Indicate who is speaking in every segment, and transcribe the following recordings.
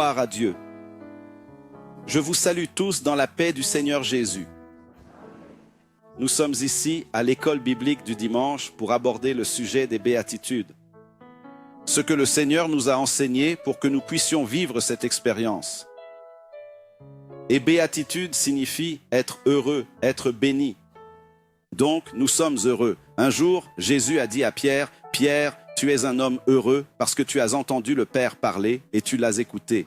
Speaker 1: Gloire à Dieu. Je vous salue tous dans la paix du Seigneur Jésus. Nous sommes ici à l'école biblique du dimanche pour aborder le sujet des béatitudes. Ce que le Seigneur nous a enseigné pour que nous puissions vivre cette expérience. Et béatitude signifie être heureux, être béni. Donc, nous sommes heureux. Un jour, Jésus a dit à Pierre, « Pierre, tu es un homme heureux parce que tu as entendu le Père parler et tu l'as écouté. »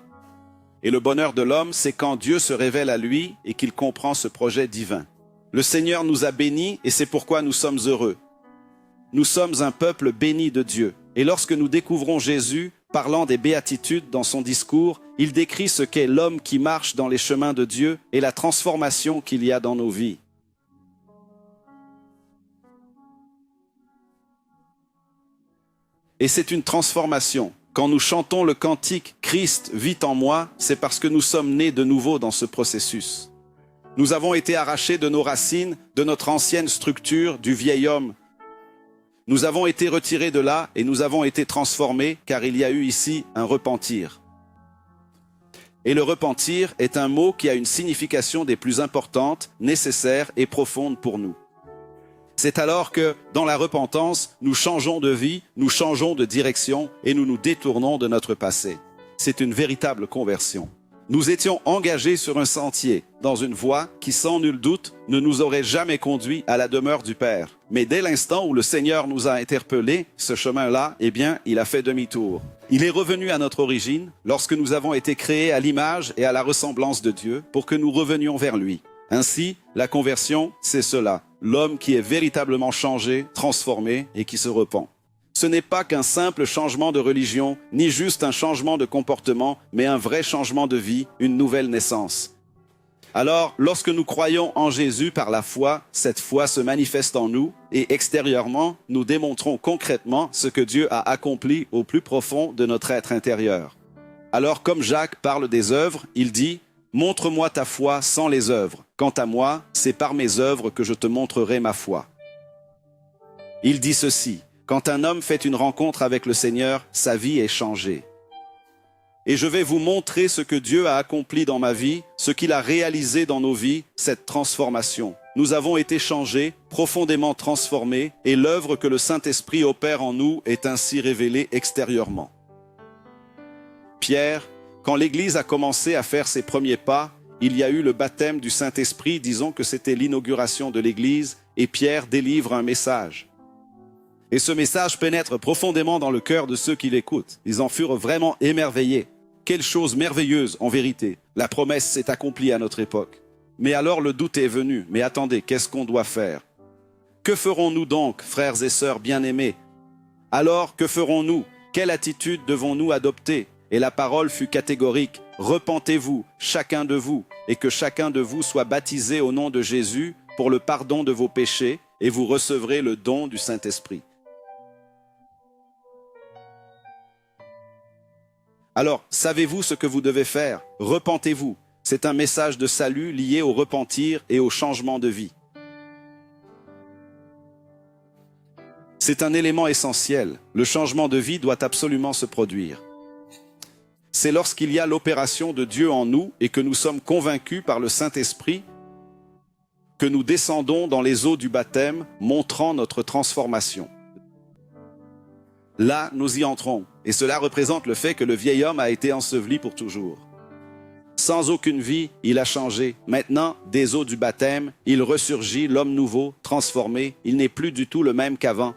Speaker 1: Et le bonheur de l'homme, c'est quand Dieu se révèle à lui et qu'il comprend ce projet divin. Le Seigneur nous a bénis et c'est pourquoi nous sommes heureux. Nous sommes un peuple béni de Dieu. Et lorsque nous découvrons Jésus, parlant des béatitudes dans son discours, il décrit ce qu'est l'homme qui marche dans les chemins de Dieu et la transformation qu'il y a dans nos vies. Et c'est une transformation. Quand nous chantons le cantique « Christ vit en moi », c'est parce que nous sommes nés de nouveau dans ce processus. Nous avons été arrachés de nos racines, de notre ancienne structure, du vieil homme. Nous avons été retirés de là et nous avons été transformés car il y a eu ici un repentir. Et le repentir est un mot qui a une signification des plus importantes, nécessaires et profondes pour nous. C'est alors que, dans la repentance, nous changeons de vie, nous changeons de direction et nous nous détournons de notre passé. C'est une véritable conversion. Nous étions engagés sur un sentier, dans une voie qui, sans nul doute, ne nous aurait jamais conduit à la demeure du Père. Mais dès l'instant où le Seigneur nous a interpellés, ce chemin-là, eh bien, il a fait demi-tour. Il est revenu à notre origine, lorsque nous avons été créés à l'image et à la ressemblance de Dieu, pour que nous revenions vers lui. Ainsi, la conversion, c'est cela, l'homme qui est véritablement changé, transformé et qui se repent. Ce n'est pas qu'un simple changement de religion, ni juste un changement de comportement, mais un vrai changement de vie, une nouvelle naissance. Alors, lorsque nous croyons en Jésus par la foi, cette foi se manifeste en nous et extérieurement, nous démontrons concrètement ce que Dieu a accompli au plus profond de notre être intérieur. Alors, comme Jacques parle des œuvres, il dit « Montre-moi ta foi sans les œuvres. Quant à moi, c'est par mes œuvres que je te montrerai ma foi. » Il dit ceci. Quand un homme fait une rencontre avec le Seigneur, sa vie est changée. Et je vais vous montrer ce que Dieu a accompli dans ma vie, ce qu'il a réalisé dans nos vies, cette transformation. Nous avons été changés, profondément transformés, et l'œuvre que le Saint-Esprit opère en nous est ainsi révélée extérieurement. Pierre, quand l'Église a commencé à faire ses premiers pas, il y a eu le baptême du Saint-Esprit, disons que c'était l'inauguration de l'Église, et Pierre délivre un message. Et ce message pénètre profondément dans le cœur de ceux qui l'écoutent. Ils en furent vraiment émerveillés. Quelle chose merveilleuse en vérité. La promesse s'est accomplie à notre époque. Mais alors le doute est venu. Mais attendez, qu'est-ce qu'on doit faire? Que ferons-nous donc, frères et sœurs bien-aimés? Alors, que ferons-nous? Quelle attitude devons-nous adopter? Et la parole fut catégorique. Repentez-vous, chacun de vous, et que chacun de vous soit baptisé au nom de Jésus pour le pardon de vos péchés, et vous recevrez le don du Saint-Esprit. Alors, savez-vous ce que vous devez faire? Repentez-vous. C'est un message de salut lié au repentir et au changement de vie. C'est un élément essentiel. Le changement de vie doit absolument se produire. C'est lorsqu'il y a l'opération de Dieu en nous et que nous sommes convaincus par le Saint-Esprit que nous descendons dans les eaux du baptême, montrant notre transformation. Là, nous y entrons, et cela représente le fait que le vieil homme a été enseveli pour toujours. Sans aucune vie, il a changé. Maintenant, des eaux du baptême, il ressurgit, l'homme nouveau, transformé. Il n'est plus du tout le même qu'avant.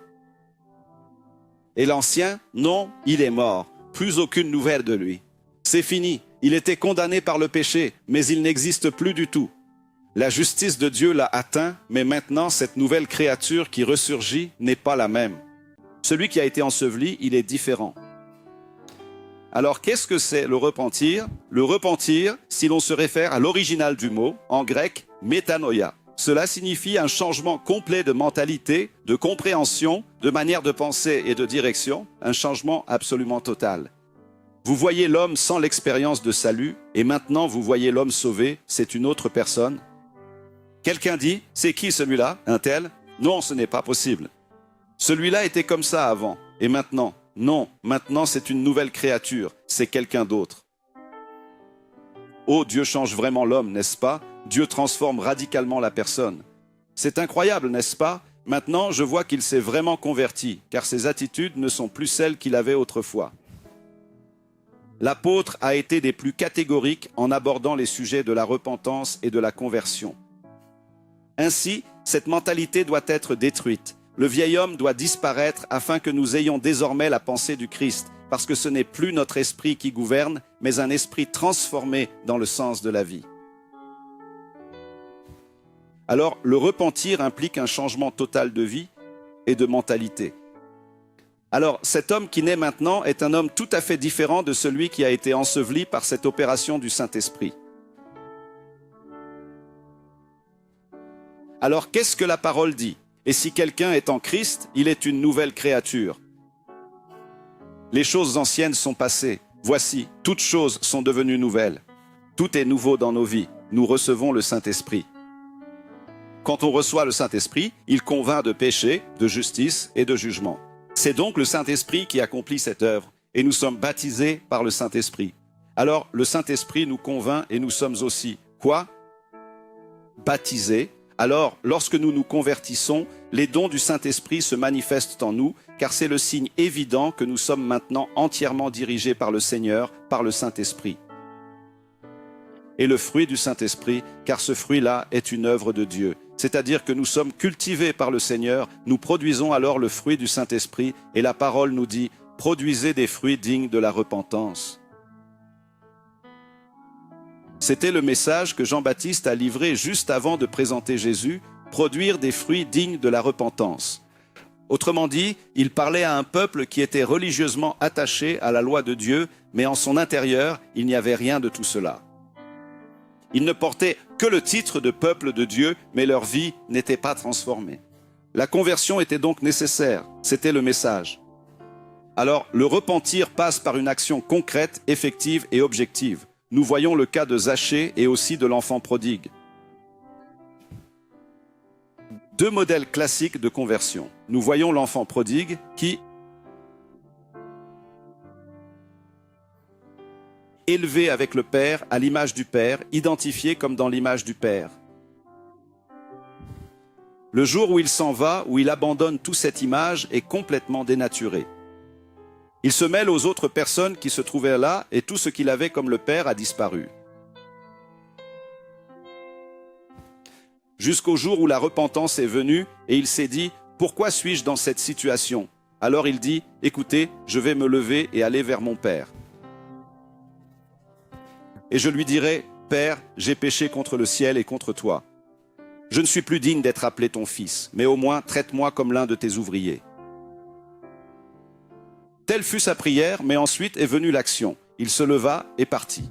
Speaker 1: Et l'ancien, non, il est mort. Plus aucune nouvelle de lui. C'est fini. Il était condamné par le péché, mais il n'existe plus du tout. La justice de Dieu l'a atteint, mais maintenant, cette nouvelle créature qui ressurgit n'est pas la même. Celui qui a été enseveli, il est différent. Alors, qu'est-ce que c'est le repentir? Le repentir, si l'on se réfère à l'original du mot, en grec, métanoïa. Cela signifie un changement complet de mentalité, de compréhension, de manière de penser et de direction, un changement absolument total. Vous voyez l'homme sans l'expérience de salut, et maintenant vous voyez l'homme sauvé, c'est une autre personne. Quelqu'un dit, c'est qui celui-là, un tel? Non, ce n'est pas possible. Celui-là était comme ça avant, et maintenant? Non, maintenant c'est une nouvelle créature, c'est quelqu'un d'autre. Oh, Dieu change vraiment l'homme, n'est-ce pas? Dieu transforme radicalement la personne. C'est incroyable, n'est-ce pas? Maintenant, je vois qu'il s'est vraiment converti, car ses attitudes ne sont plus celles qu'il avait autrefois. L'apôtre a été des plus catégoriques en abordant les sujets de la repentance et de la conversion. Ainsi, cette mentalité doit être détruite. Le vieil homme doit disparaître afin que nous ayons désormais la pensée du Christ, parce que ce n'est plus notre esprit qui gouverne, mais un esprit transformé dans le sens de la vie. Alors, le repentir implique un changement total de vie et de mentalité. Alors, cet homme qui naît maintenant est un homme tout à fait différent de celui qui a été enseveli par cette opération du Saint-Esprit. Alors, qu'est-ce que la parole dit? Et si quelqu'un est en Christ, il est une nouvelle créature. Les choses anciennes sont passées. Voici, toutes choses sont devenues nouvelles. Tout est nouveau dans nos vies. Nous recevons le Saint-Esprit. Quand on reçoit le Saint-Esprit, il convainc de péché, de justice et de jugement. C'est donc le Saint-Esprit qui accomplit cette œuvre, et nous sommes baptisés par le Saint-Esprit. Alors, le Saint-Esprit nous convainc et nous sommes aussi, quoi? Baptisés. Alors, lorsque nous nous convertissons, les dons du Saint-Esprit se manifestent en nous, car c'est le signe évident que nous sommes maintenant entièrement dirigés par le Seigneur, par le Saint-Esprit. Et le fruit du Saint-Esprit, car ce fruit-là est une œuvre de Dieu. C'est-à-dire que nous sommes cultivés par le Seigneur, nous produisons alors le fruit du Saint-Esprit, et la parole nous dit « Produisez des fruits dignes de la repentance ». C'était le message que Jean-Baptiste a livré juste avant de présenter Jésus, produire des fruits dignes de la repentance. Autrement dit, il parlait à un peuple qui était religieusement attaché à la loi de Dieu, mais en son intérieur, il n'y avait rien de tout cela. Ils ne portaient que le titre de peuple de Dieu, mais leur vie n'était pas transformée. La conversion était donc nécessaire, c'était le message. Alors, le repentir passe par une action concrète, effective et objective. Nous voyons le cas de Zachée et aussi de l'enfant prodigue. Deux modèles classiques de conversion. Nous voyons l'enfant prodigue qui, élevé avec le Père, à l'image du Père, identifié comme dans l'image du Père. Le jour où il s'en va, où il abandonne toute cette image, est complètement dénaturé. Il se mêle aux autres personnes qui se trouvaient là et tout ce qu'il avait comme le Père a disparu. Jusqu'au jour où la repentance est venue et il s'est dit « Pourquoi suis-je dans cette situation ?» Alors il dit « Écoutez, je vais me lever et aller vers mon Père. Et je lui dirai « Père, j'ai péché contre le ciel et contre toi. Je ne suis plus digne d'être appelé ton fils, mais au moins traite-moi comme l'un de tes ouvriers. » Telle fut sa prière, mais ensuite est venue l'action. Il se leva et partit.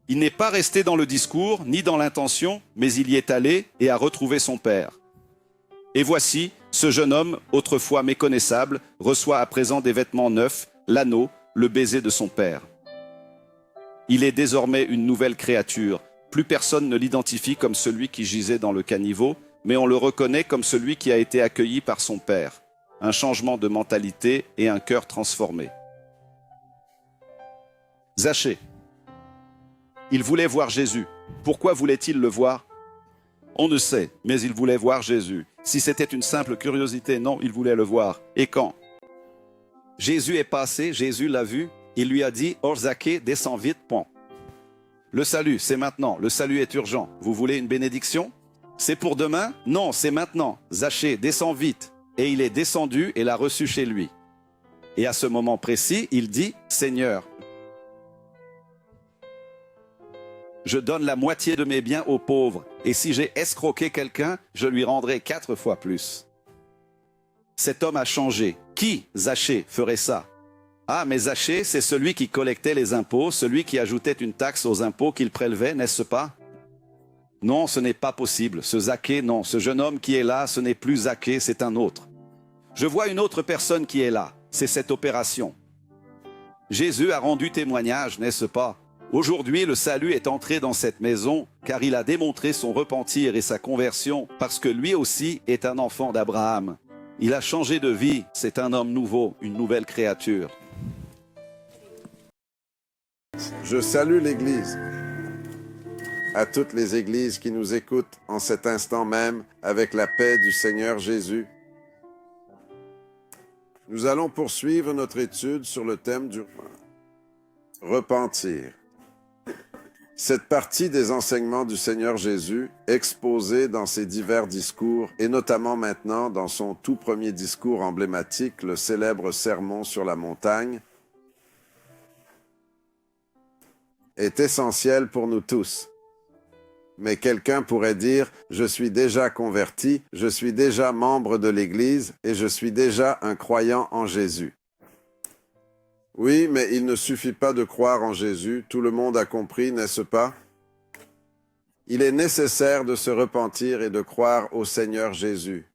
Speaker 1: Il n'est pas resté dans le discours, ni dans l'intention, mais il y est allé et a retrouvé son père. Et voici, ce jeune homme, autrefois méconnaissable, reçoit à présent des vêtements neufs, l'anneau, le baiser de son père. Il est désormais une nouvelle créature. Plus personne ne l'identifie comme celui qui gisait dans le caniveau, mais on le reconnaît comme celui qui a été accueilli par son père. Un changement de mentalité et un cœur transformé. Zachée. Il voulait voir Jésus. Pourquoi voulait-il le voir? On ne sait, mais il voulait voir Jésus. Si c'était une simple curiosité, non, il voulait le voir. Et quand? Jésus est passé, Jésus l'a vu, il lui a dit « Oh Zachée, descends vite, point. » Le salut, c'est maintenant, le salut est urgent. Vous voulez une bénédiction? C'est pour demain? Non, c'est maintenant. Zachée, descends vite. Et il est descendu et l'a reçu chez lui. Et à ce moment précis, il dit « Seigneur, je donne la moitié de mes biens aux pauvres, et si j'ai escroqué quelqu'un, je lui rendrai 4 fois plus. » Cet homme a changé. Qui, Zachée, ferait ça? Ah, mais Zachée, c'est celui qui collectait les impôts, celui qui ajoutait une taxe aux impôts qu'il prélevait, n'est-ce pas? Non, ce n'est pas possible. Ce Zachée, non. Ce jeune homme qui est là, ce n'est plus Zachée, c'est un autre. Je vois une autre personne qui est là. C'est cette opération. Jésus a rendu témoignage, n'est-ce pas? Aujourd'hui, le salut est entré dans cette maison, car il a démontré son repentir et sa conversion, parce que lui aussi est un enfant d'Abraham. Il a changé de vie, c'est un homme nouveau, une nouvelle créature.
Speaker 2: Je salue l'Église. à toutes les églises qui nous écoutent en cet instant même avec la paix du Seigneur Jésus. Nous allons poursuivre notre étude sur le thème du repentir. Cette partie des enseignements du Seigneur Jésus, exposée dans ses divers discours, et notamment maintenant dans son tout premier discours emblématique, le célèbre Sermon sur la montagne, est essentielle pour nous tous. Mais quelqu'un pourrait dire « Je suis déjà converti, je suis déjà membre de l'Église et je suis déjà un croyant en Jésus. » Oui, mais il ne suffit pas de croire en Jésus, tout le monde a compris, n'est-ce pas? Il est nécessaire de se repentir et de croire au Seigneur Jésus.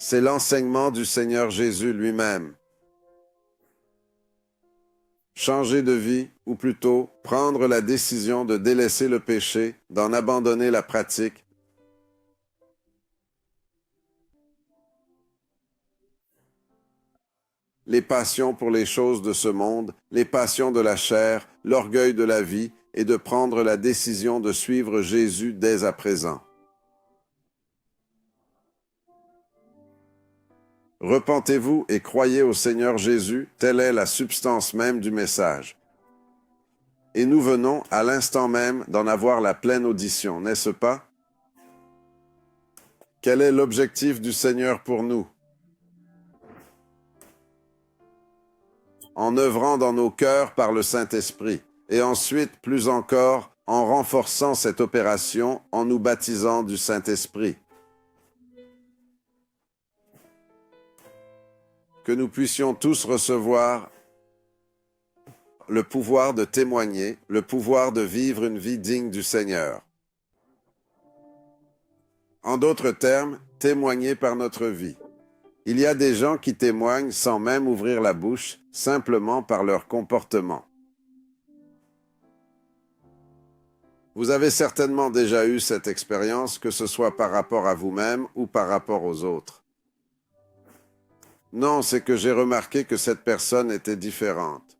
Speaker 2: C'est l'enseignement du Seigneur Jésus lui-même. Changer de vie, ou plutôt prendre la décision de délaisser le péché, d'en abandonner la pratique. Les passions pour les choses de ce monde, les passions de la chair, l'orgueil de la vie, et de prendre la décision de suivre Jésus dès à présent. Repentez-vous et croyez au Seigneur Jésus, telle est la substance même du message. Et nous venons à l'instant même d'en avoir la pleine audition, n'est-ce pas? Quel est l'objectif du Seigneur pour nous? En œuvrant dans nos cœurs par le Saint-Esprit, et ensuite, plus encore, en renforçant cette opération en nous baptisant du Saint-Esprit. Que nous puissions tous recevoir le pouvoir de témoigner, le pouvoir de vivre une vie digne du Seigneur. En d'autres termes, témoigner par notre vie. Il y a des gens qui témoignent sans même ouvrir la bouche, simplement par leur comportement. Vous avez certainement déjà eu cette expérience, que ce soit par rapport à vous-même ou par rapport aux autres. Non, c'est que j'ai remarqué que cette personne était différente.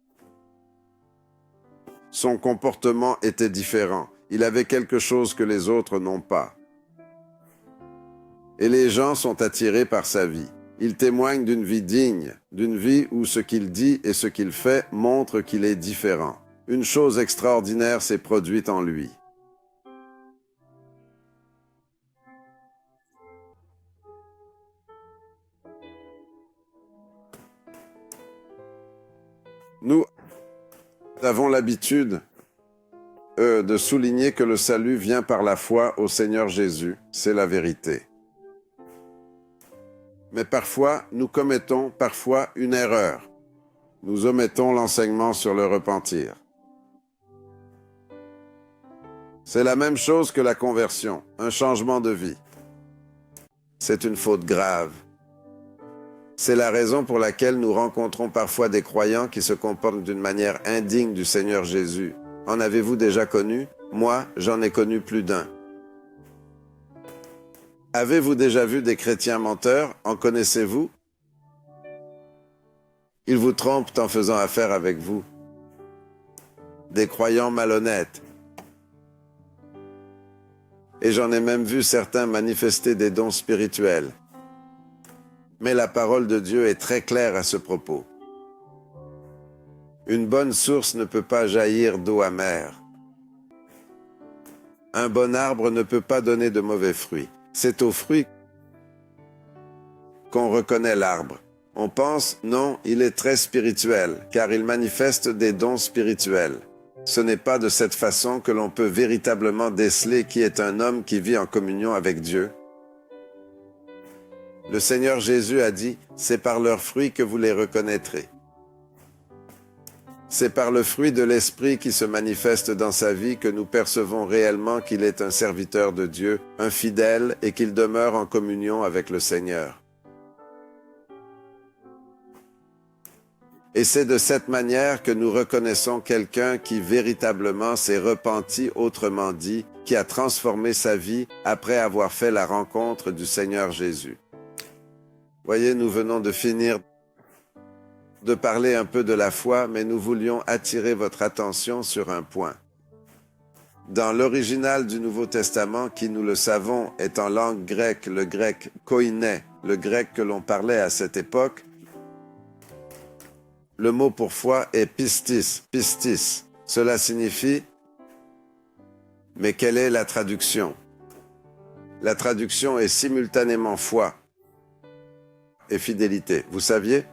Speaker 2: Son comportement était différent. Il avait quelque chose que les autres n'ont pas. Et les gens sont attirés par sa vie. Il témoigne d'une vie digne, d'une vie où ce qu'il dit et ce qu'il fait montrent qu'il est différent. Une chose extraordinaire s'est produite en lui. Nous avons l'habitude de souligner que le salut vient par la foi au Seigneur Jésus. C'est la vérité. Mais parfois, nous commettons une erreur. Nous omettons l'enseignement sur le repentir. C'est la même chose que la conversion, un changement de vie. C'est une faute grave. C'est la raison pour laquelle nous rencontrons parfois des croyants qui se comportent d'une manière indigne du Seigneur Jésus. En avez-vous déjà connu? Moi, j'en ai connu plus d'un. Avez-vous déjà vu des chrétiens menteurs? En connaissez-vous? Ils vous trompent en faisant affaire avec vous. Des croyants malhonnêtes. Et j'en ai même vu certains manifester des dons spirituels. Mais la parole de Dieu est très claire à ce propos. Une bonne source ne peut pas jaillir d'eau amère. Un bon arbre ne peut pas donner de mauvais fruits. C'est aux fruits qu'on reconnaît l'arbre. On pense, non, il est très spirituel, car il manifeste des dons spirituels. Ce n'est pas de cette façon que l'on peut véritablement déceler qui est un homme qui vit en communion avec Dieu. Le Seigneur Jésus a dit, « C'est par leurs fruits que vous les reconnaîtrez. » C'est par le fruit de l'Esprit qui se manifeste dans sa vie que nous percevons réellement qu'il est un serviteur de Dieu, un fidèle et qu'il demeure en communion avec le Seigneur. Et c'est de cette manière que nous reconnaissons quelqu'un qui véritablement s'est repenti, autrement dit, qui a transformé sa vie après avoir fait la rencontre du Seigneur Jésus. Voyez, nous venons de finir de parler un peu de la foi, mais nous voulions attirer votre attention sur un point. Dans l'original du Nouveau Testament, qui nous le savons est en langue grecque, le grec koiné, le grec que l'on parlait à cette époque, le mot pour foi est pistis, pistis. Cela signifie « mais quelle est la traduction ?» La traduction est simultanément foi et fidélité. Vous saviez?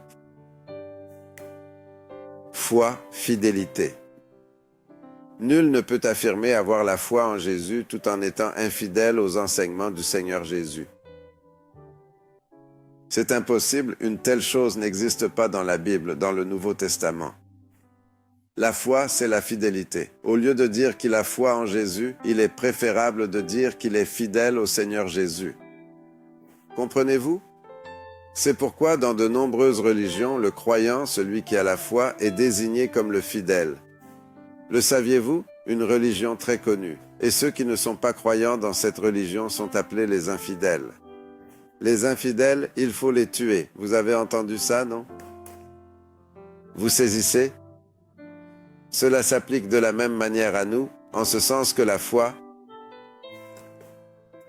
Speaker 2: Foi, fidélité. Nul ne peut affirmer avoir la foi en Jésus tout en étant infidèle aux enseignements du Seigneur Jésus. C'est impossible, une telle chose n'existe pas dans la Bible, dans le Nouveau Testament. La foi, c'est la fidélité. Au lieu de dire qu'il a foi en Jésus, il est préférable de dire qu'il est fidèle au Seigneur Jésus. Comprenez-vous? C'est pourquoi dans de nombreuses religions, le croyant, celui qui a la foi, est désigné comme le fidèle. Le saviez-vous? Une religion très connue. Et ceux qui ne sont pas croyants dans cette religion sont appelés les infidèles. Les infidèles, il faut les tuer. Vous avez entendu ça, non? Vous saisissez? Cela s'applique de la même manière à nous, en ce sens que la foi,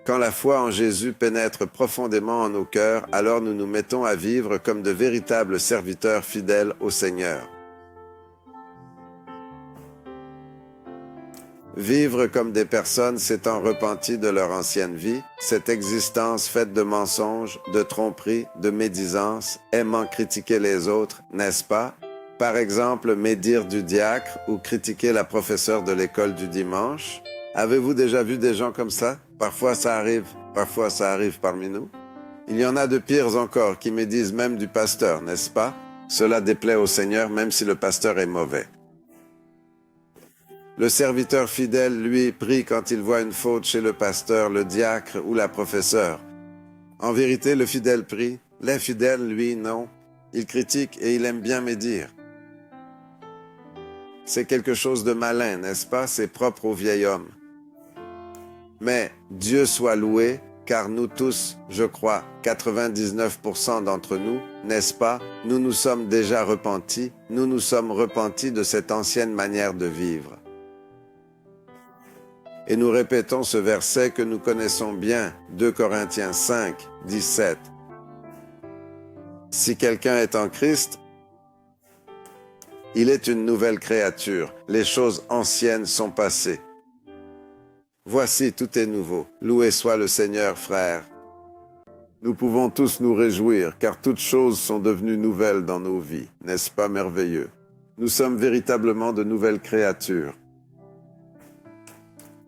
Speaker 2: quand la foi en Jésus pénètre profondément en nos cœurs, alors nous nous mettons à vivre comme de véritables serviteurs fidèles au Seigneur. Vivre comme des personnes s'étant repenties de leur ancienne vie, cette existence faite de mensonges, de tromperies, de médisance, aimant critiquer les autres, n'est-ce pas? Par exemple, médire du diacre ou critiquer la professeure de l'école du dimanche. Avez-vous déjà vu des gens comme ça? Parfois ça arrive parmi nous. Il y en a de pires encore qui médisent même du pasteur, n'est-ce pas? Cela déplaît au Seigneur même si le pasteur est mauvais. Le serviteur fidèle, lui, prie quand il voit une faute chez le pasteur, le diacre ou la professeure. En vérité, le fidèle prie. L'infidèle, lui, non. Il critique et il aime bien médire. C'est quelque chose de malin, n'est-ce pas? C'est propre au vieil homme. Mais Dieu soit loué, car nous tous, je crois, 99% d'entre nous, n'est-ce pas? Nous nous sommes déjà repentis, nous nous sommes repentis de cette ancienne manière de vivre. Et nous répétons ce verset que nous connaissons bien, 2 Corinthiens 5, 17. Si quelqu'un est en Christ, il est une nouvelle créature. Les choses anciennes sont passées. Voici, tout est nouveau. Loué soit le Seigneur, frères. Nous pouvons tous nous réjouir, car toutes choses sont devenues nouvelles dans nos vies. N'est-ce pas merveilleux? Nous sommes véritablement de nouvelles créatures.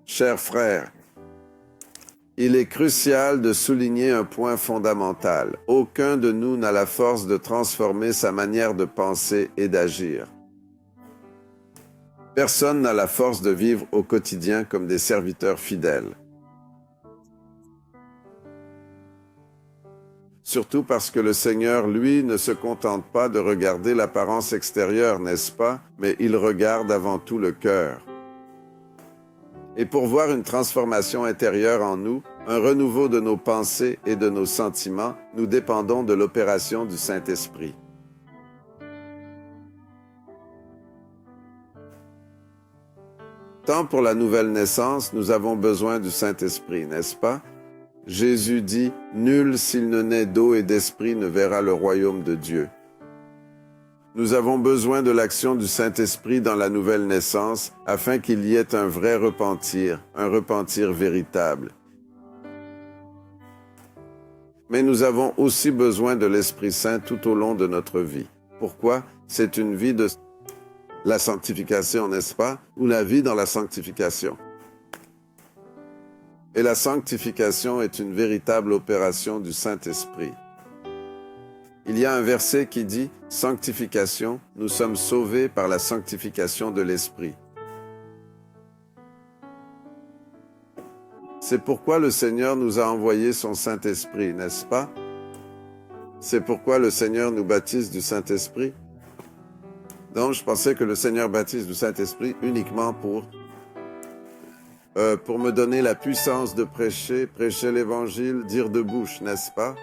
Speaker 2: Chers frères, il est crucial de souligner un point fondamental. Aucun de nous n'a la force de transformer sa manière de penser et d'agir. Personne n'a la force de vivre au quotidien comme des serviteurs fidèles. Surtout parce que le Seigneur, lui, ne se contente pas de regarder l'apparence extérieure, n'est-ce pas? Mais il regarde avant tout le cœur. Et pour voir une transformation intérieure en nous, un renouveau de nos pensées et de nos sentiments, nous dépendons de l'opération du Saint-Esprit. Tant pour la nouvelle naissance, nous avons besoin du Saint-Esprit, n'est-ce pas? Jésus dit « Nul s'il ne naît d'eau et d'esprit ne verra le royaume de Dieu ». Nous avons besoin de l'action du Saint-Esprit dans la nouvelle naissance afin qu'il y ait un vrai repentir, un repentir véritable. Mais nous avons aussi besoin de l'Esprit Saint tout au long de notre vie. Pourquoi? C'est une vie de la sanctification, n'est-ce pas? Ou la vie dans la sanctification. Et la sanctification est une véritable opération du Saint-Esprit. Il y a un verset qui dit « Sanctification, nous sommes sauvés par la sanctification de l'Esprit ». C'est pourquoi le Seigneur nous a envoyé son Saint-Esprit, n'est-ce pas? C'est pourquoi le Seigneur nous baptise du Saint-Esprit. Donc, je pensais que le Seigneur baptise du Saint-Esprit uniquement pour me donner la puissance de prêcher l'Évangile, dire de bouche, n'est-ce pas?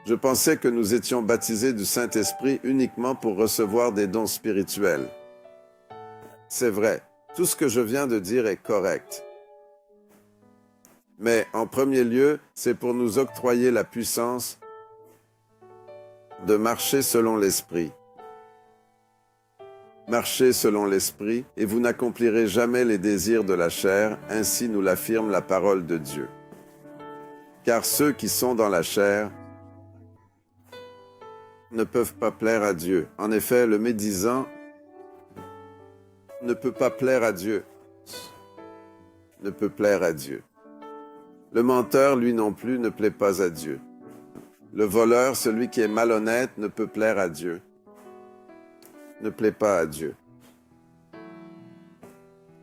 Speaker 2: Je pensais que nous étions baptisés du Saint-Esprit uniquement pour recevoir des dons spirituels. C'est vrai, Tout ce que je viens de dire est correct. Mais en premier lieu, c'est pour nous octroyer la puissance de marcher selon l'Esprit. Marchez selon l'Esprit, et vous n'accomplirez jamais les désirs de la chair, ainsi nous l'affirme la parole de Dieu. Car ceux qui sont dans la chair ne peuvent pas plaire à Dieu. En effet, le médisant ne peut pas plaire à Dieu. Ne peut plaire à Dieu. Le menteur, lui non plus, ne plaît pas à Dieu. Le voleur, celui qui est malhonnête, ne peut plaire à Dieu. Ne plaît pas à Dieu.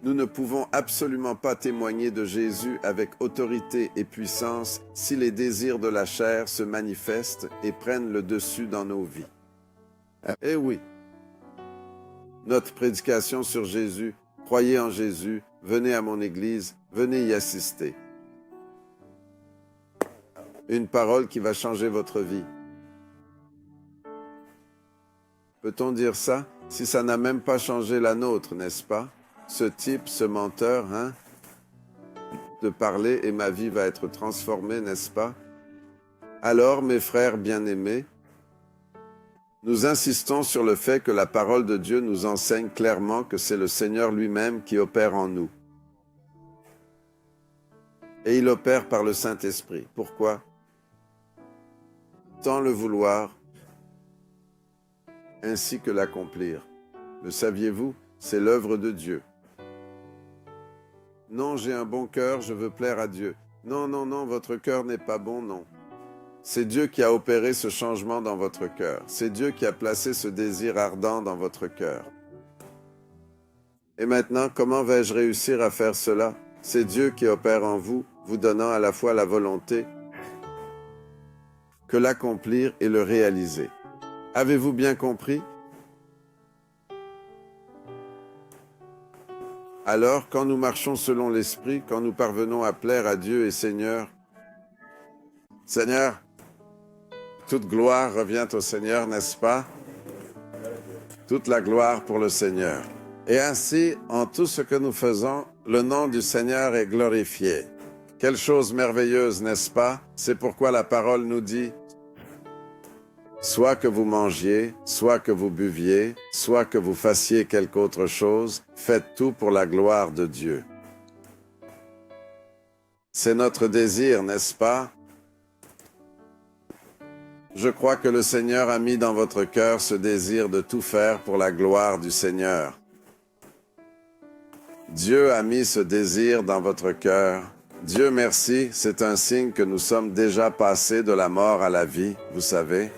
Speaker 2: Nous ne pouvons absolument pas témoigner de Jésus avec autorité et puissance si les désirs de la chair se manifestent et prennent le dessus dans nos vies. Eh oui, notre prédication sur Jésus, croyez en Jésus, venez à mon église, venez y assister. Une parole qui va changer votre vie. Peut-on dire ça si ça n'a même pas changé la nôtre, n'est-ce pas? Ce type, ce menteur, de parler et ma vie va être transformée, n'est-ce pas? Alors, mes frères bien-aimés, nous insistons sur le fait que la parole de Dieu nous enseigne clairement que c'est le Seigneur lui-même qui opère en nous. Et il opère par le Saint-Esprit. Pourquoi? Tant le vouloir, ainsi que l'accomplir. Le saviez-vous? C'est l'œuvre de Dieu. Non, j'ai un bon cœur, je veux plaire à Dieu. Non, non, non, votre cœur n'est pas bon, non. C'est Dieu qui a opéré ce changement dans votre cœur. C'est Dieu qui a placé ce désir ardent dans votre cœur. Et maintenant, comment vais-je réussir à faire cela? C'est Dieu qui opère en vous, vous donnant à la fois la volonté que l'accomplir et le réaliser. Avez-vous bien compris? Alors, quand nous marchons selon l'Esprit, quand nous parvenons à plaire à Dieu et Seigneur, toute gloire revient au Seigneur, n'est-ce pas? Toute la gloire pour le Seigneur. Et ainsi, en tout ce que nous faisons, le nom du Seigneur est glorifié. Quelle chose merveilleuse, n'est-ce pas? C'est pourquoi la parole nous dit, soit que vous mangiez, soit que vous buviez, soit que vous fassiez quelque autre chose, faites tout pour la gloire de Dieu. C'est notre désir, n'est-ce pas? Je crois que le Seigneur a mis dans votre cœur ce désir de tout faire pour la gloire du Seigneur. Dieu a mis ce désir dans votre cœur. Dieu merci, c'est un signe que nous sommes déjà passés de la mort à la vie, vous savez.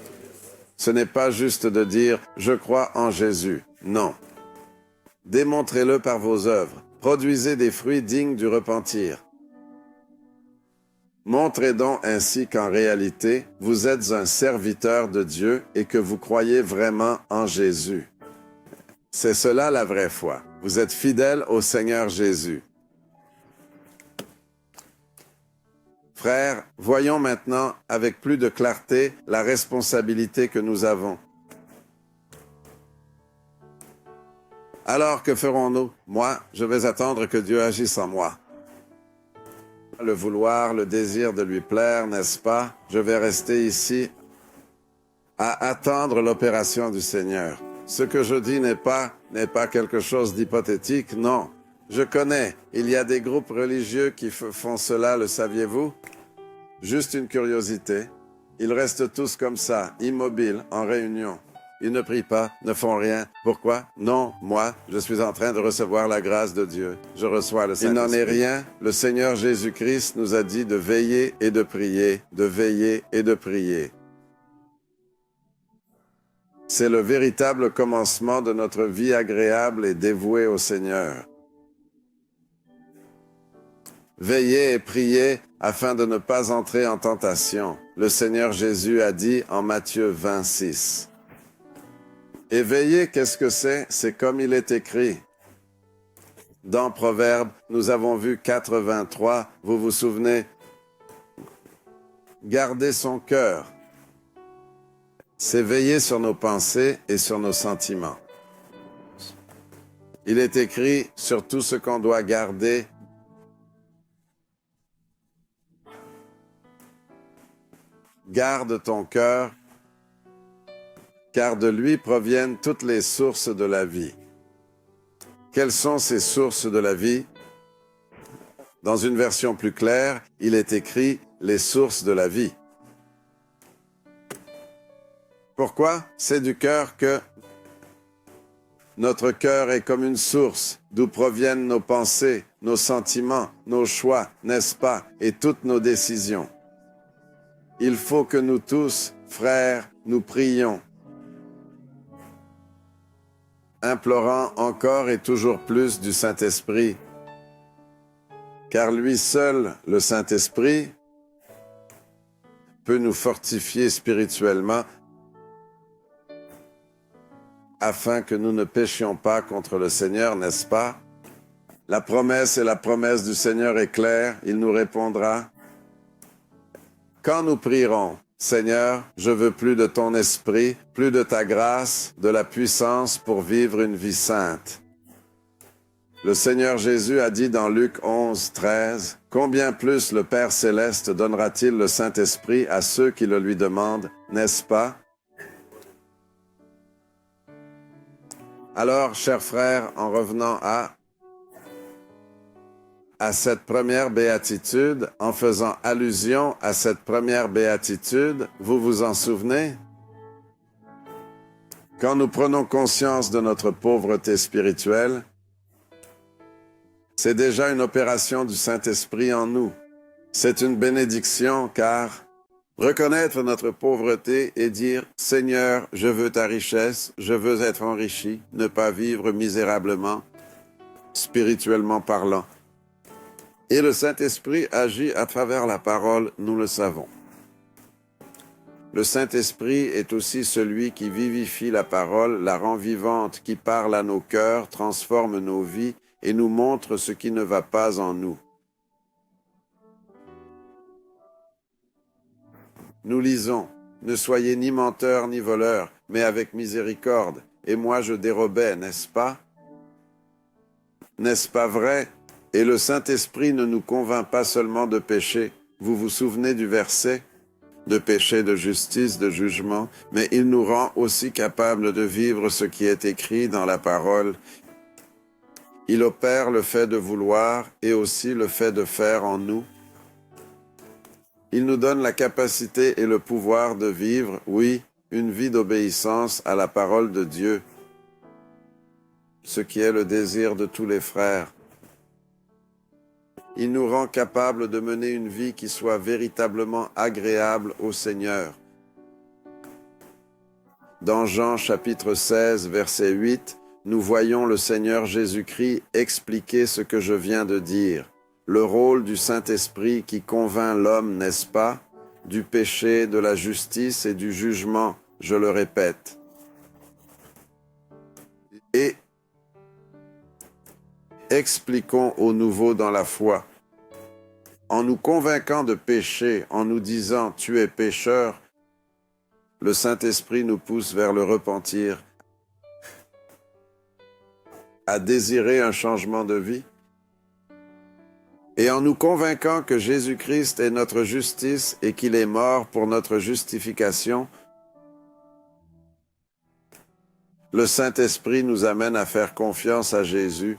Speaker 2: Ce n'est pas juste de dire « je crois en Jésus ». Non. Démontrez-le par vos œuvres. Produisez des fruits dignes du repentir. Montrez donc ainsi qu'en réalité, vous êtes un serviteur de Dieu et que vous croyez vraiment en Jésus. C'est cela la vraie foi. Vous êtes fidèle au Seigneur Jésus. Frères, voyons maintenant avec plus de clarté la responsabilité que nous avons. Alors, que ferons-nous? Moi, je vais attendre que Dieu agisse en moi. Le vouloir, le désir de lui plaire, n'est-ce pas? Je vais rester ici à attendre l'opération du Seigneur. Ce que je dis n'est pas quelque chose d'hypothétique, non. Je connais, il y a des groupes religieux qui font cela, le saviez-vous? Juste une curiosité. Ils restent tous comme ça, immobiles, en réunion. Ils ne prient pas, ne font rien. Pourquoi? Non, moi, je suis en train de recevoir la grâce de Dieu. Je reçois le Saint-Esprit. Il n'en est rien. Le Seigneur Jésus-Christ nous a dit de veiller et de prier, de veiller et de prier. C'est le véritable commencement de notre vie agréable et dévouée au Seigneur. Veillez et priez afin de ne pas entrer en tentation. Le Seigneur Jésus a dit en Matthieu 26. Et veillez, qu'est-ce que c'est? C'est comme il est écrit. Dans Proverbes, nous avons vu 4:23, vous vous souvenez? Gardez son cœur. C'est veiller sur nos pensées et sur nos sentiments. Il est écrit sur tout ce qu'on doit garder. Garde ton cœur, car de lui proviennent toutes les sources de la vie. Quelles sont ces sources de la vie? Dans une version plus claire, il est écrit « les sources de la vie ». Pourquoi? C'est du cœur que notre cœur est comme une source d'où proviennent nos pensées, nos sentiments, nos choix, n'est-ce pas, et toutes nos décisions. Il faut que nous tous, frères, nous prions, implorant encore et toujours plus du Saint-Esprit, car lui seul, le Saint-Esprit, peut nous fortifier spirituellement afin que nous ne péchions pas contre le Seigneur, n'est-ce pas? La promesse et la promesse du Seigneur est claire, il nous répondra. Quand nous prierons, Seigneur, je veux plus de ton esprit, plus de ta grâce, de la puissance pour vivre une vie sainte. Le Seigneur Jésus a dit dans Luc 11, 13, « Combien plus le Père céleste donnera-t-il le Saint-Esprit à ceux qui le lui demandent, n'est-ce pas? » Alors, chers frères, en revenant à cette première béatitude, en faisant allusion à cette première béatitude, vous vous en souvenez? Quand nous prenons conscience de notre pauvreté spirituelle, c'est déjà une opération du Saint-Esprit en nous. C'est une bénédiction car reconnaître notre pauvreté et dire « Seigneur, je veux ta richesse, je veux être enrichi, ne pas vivre misérablement, spirituellement parlant. » Et le Saint-Esprit agit à travers la parole, nous le savons. Le Saint-Esprit est aussi celui qui vivifie la parole, la rend vivante, qui parle à nos cœurs, transforme nos vies et nous montre ce qui ne va pas en nous. Nous lisons, « Ne soyez ni menteurs ni voleurs, mais avec miséricorde. Et moi je dérobais, n'est-ce pas? » N'est-ce pas vrai? Et le Saint-Esprit ne nous convainc pas seulement de péché. Vous vous souvenez du verset? De péché, de justice, de jugement, mais il nous rend aussi capables de vivre ce qui est écrit dans la parole. Il opère le fait de vouloir et aussi le fait de faire en nous. Il nous donne la capacité et le pouvoir de vivre, oui, une vie d'obéissance à la parole de Dieu, ce qui est le désir de tous les frères. Il nous rend capables de mener une vie qui soit véritablement agréable au Seigneur. Dans Jean chapitre 16, verset 8, nous voyons le Seigneur Jésus-Christ expliquer ce que je viens de dire. Le rôle du Saint-Esprit qui convainc l'homme, n'est-ce pas, du péché, de la justice et du jugement, je le répète. Et expliquons au nouveau dans la foi. En nous convainquant de péché, en nous disant « tu es pécheur », le Saint-Esprit nous pousse vers le repentir, à désirer un changement de vie. Et en nous convainquant que Jésus-Christ est notre justice et qu'il est mort pour notre justification, le Saint-Esprit nous amène à faire confiance à Jésus,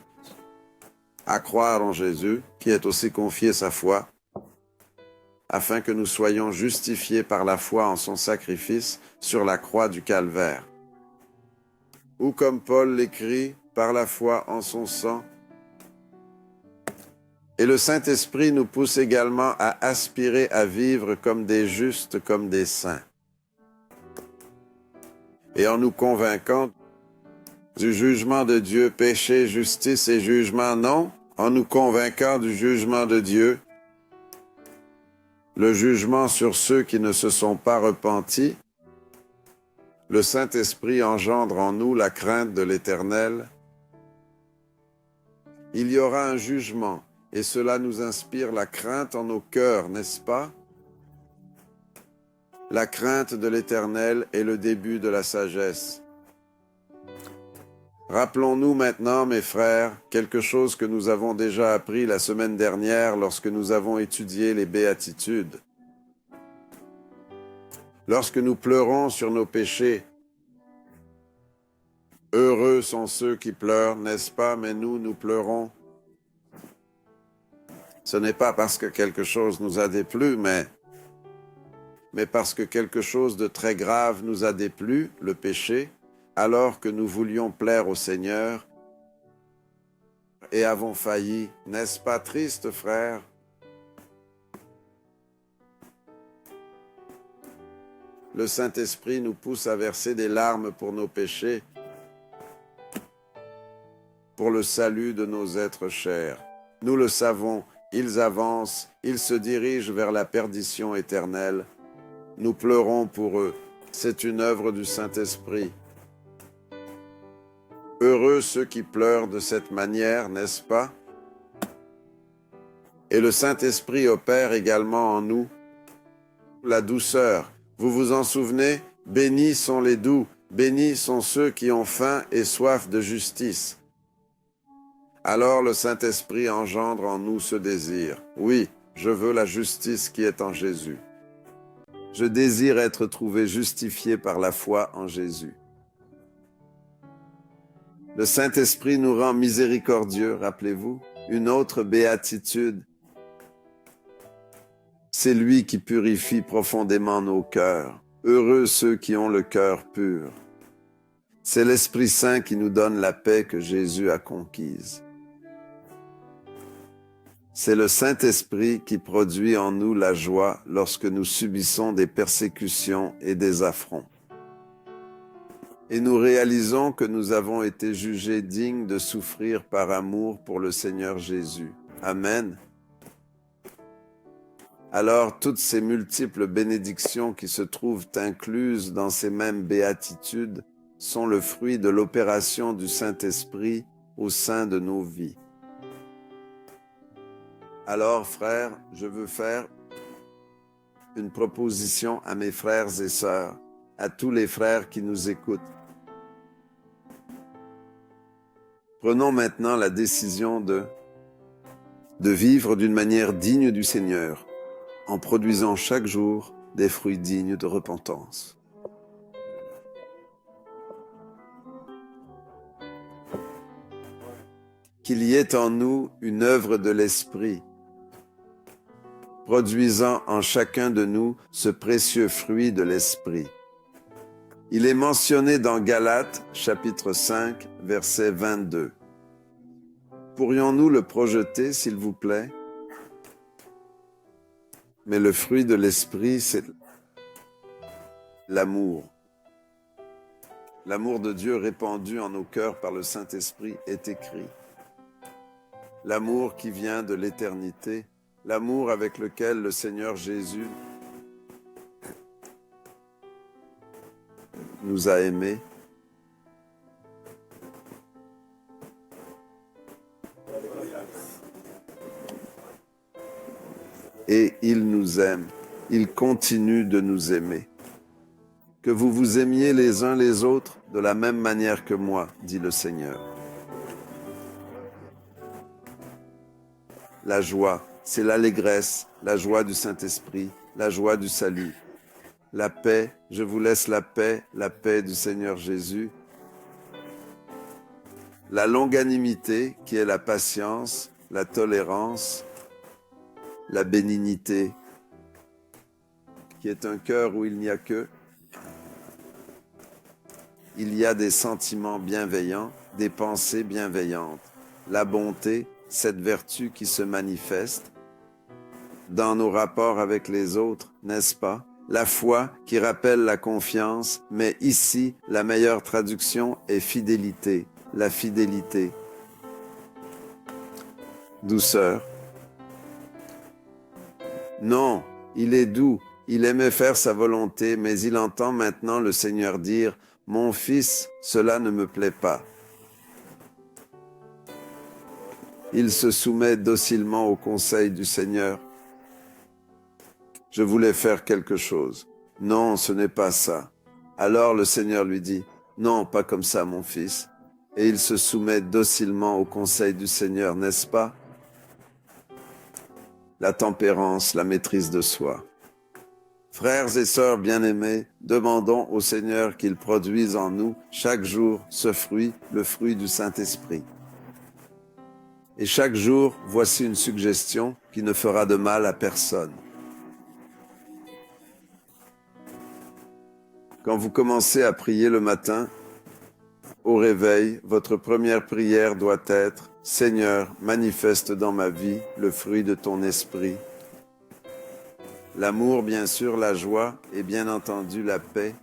Speaker 2: à croire en Jésus, qui est aussi confié sa foi, afin que nous soyons justifiés par la foi en son sacrifice sur la croix du Calvaire. Ou comme Paul l'écrit, par la foi en son sang. Et le Saint-Esprit nous pousse également à aspirer à vivre comme des justes, comme des saints. Et en nous convainquant du jugement de Dieu, péché, justice et jugement, non, en nous convainquant du jugement de Dieu, le jugement sur ceux qui ne se sont pas repentis, le Saint-Esprit engendre en nous la crainte de l'Éternel. Il y aura un jugement, et cela nous inspire la crainte en nos cœurs, n'est-ce pas? La crainte de l'Éternel est le début de la sagesse. Rappelons-nous maintenant, mes frères, quelque chose que nous avons déjà appris la semaine dernière lorsque nous avons étudié les béatitudes. Lorsque nous pleurons sur nos péchés, heureux sont ceux qui pleurent, n'est-ce pas? Mais nous pleurons. Ce n'est pas parce que quelque chose nous a déplu, mais parce que quelque chose de très grave nous a déplu, le péché, alors que nous voulions plaire au Seigneur et avons failli. N'est-ce pas triste, frère? Le Saint-Esprit nous pousse à verser des larmes pour nos péchés, pour le salut de nos êtres chers. Nous le savons, ils avancent, ils se dirigent vers la perdition éternelle. Nous pleurons pour eux. C'est une œuvre du Saint-Esprit. Heureux ceux qui pleurent de cette manière, n'est-ce pas? Et le Saint-Esprit opère également en nous la douceur. Vous vous en souvenez? Bénis sont les doux, bénis sont ceux qui ont faim et soif de justice. Alors le Saint-Esprit engendre en nous ce désir. Oui, je veux la justice qui est en Jésus. Je désire être trouvé justifié par la foi en Jésus. Le Saint-Esprit nous rend miséricordieux, rappelez-vous, une autre béatitude. C'est lui qui purifie profondément nos cœurs. Heureux ceux qui ont le cœur pur. C'est l'Esprit Saint qui nous donne la paix que Jésus a conquise. C'est le Saint-Esprit qui produit en nous la joie lorsque nous subissons des persécutions et des affronts. Et nous réalisons que nous avons été jugés dignes de souffrir par amour pour le Seigneur Jésus. Amen. Alors, toutes ces multiples bénédictions qui se trouvent incluses dans ces mêmes béatitudes sont le fruit de l'opération du Saint-Esprit au sein de nos vies. Alors, frères, je veux faire une proposition à mes frères et sœurs, à tous les frères qui nous écoutent. Prenons maintenant la décision de vivre d'une manière digne du Seigneur, en produisant chaque jour des fruits dignes de repentance. Qu'il y ait en nous une œuvre de l'Esprit, produisant en chacun de nous ce précieux fruit de l'Esprit. Il est mentionné dans Galates, chapitre 5, verset 22. Pourrions-nous le projeter, s'il vous plaît? Mais le fruit de l'Esprit, c'est l'amour. L'amour de Dieu répandu en nos cœurs par le Saint-Esprit est écrit. L'amour qui vient de l'éternité, l'amour avec lequel le Seigneur Jésus nous a aimés. Et il nous aime, il continue de nous aimer. Que vous vous aimiez les uns les autres de la même manière que moi, dit le Seigneur. La joie, c'est l'allégresse, la joie du Saint-Esprit, la joie du salut. La paix, je vous laisse la paix du Seigneur Jésus. La longanimité, qui est la patience, la tolérance, la bénignité, qui est un cœur où il n'y a que. Il y a des sentiments bienveillants, des pensées bienveillantes. La bonté, cette vertu qui se manifeste dans nos rapports avec les autres, n'est-ce pas? La foi qui rappelle la confiance, mais ici, la meilleure traduction est fidélité, la fidélité. Douceur. Non, il est doux, il aimait faire sa volonté, mais il entend maintenant le Seigneur dire « Mon fils, cela ne me plaît pas ». Il se soumet docilement au conseil du Seigneur. Je voulais faire quelque chose. Non, ce n'est pas ça. Alors le Seigneur lui dit, non, pas comme ça, mon fils. et il se soumet docilement au conseil du Seigneur, n'est-ce pas? La tempérance, la maîtrise de soi. Frères et sœurs bien-aimés, demandons au Seigneur qu'il produise en nous chaque jour ce fruit, le fruit du Saint-Esprit. Et chaque jour, voici une suggestion qui ne fera de mal à personne. Quand vous commencez à prier le matin, au réveil, votre première prière doit être « Seigneur, manifeste dans ma vie le fruit de ton esprit ». L'amour, bien sûr, la joie et bien entendu la paix.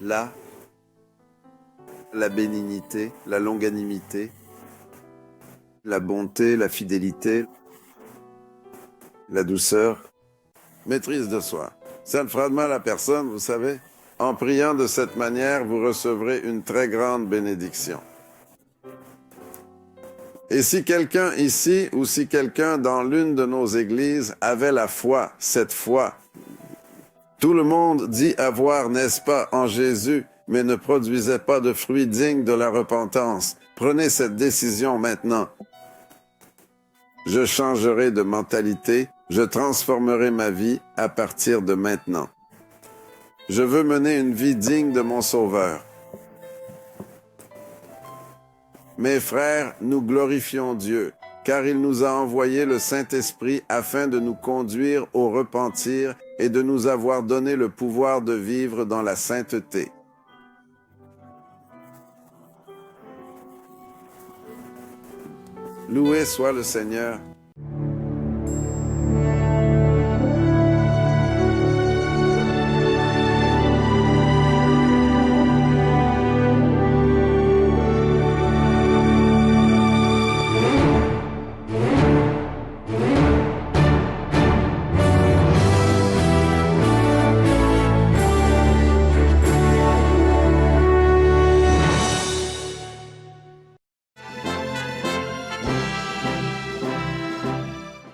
Speaker 2: La bénignité, la longanimité, la bonté, la fidélité, la douceur, maîtrise de soi. Ça ne fera de mal à personne, vous savez. En priant de cette manière, vous recevrez une très grande bénédiction. Et si quelqu'un ici ou si quelqu'un dans l'une de nos églises avait la foi, cette foi, tout le monde dit avoir, n'est-ce pas, en Jésus, mais ne produisait pas de fruits dignes de la repentance. Prenez cette décision maintenant. Je changerai de mentalité, je transformerai ma vie à partir de maintenant. Je veux mener une vie digne de mon Sauveur. Mes frères, nous glorifions Dieu, car il nous a envoyé le Saint-Esprit afin de nous conduire au repentir et de nous avoir donné le pouvoir de vivre dans la sainteté. Loué soit le Seigneur.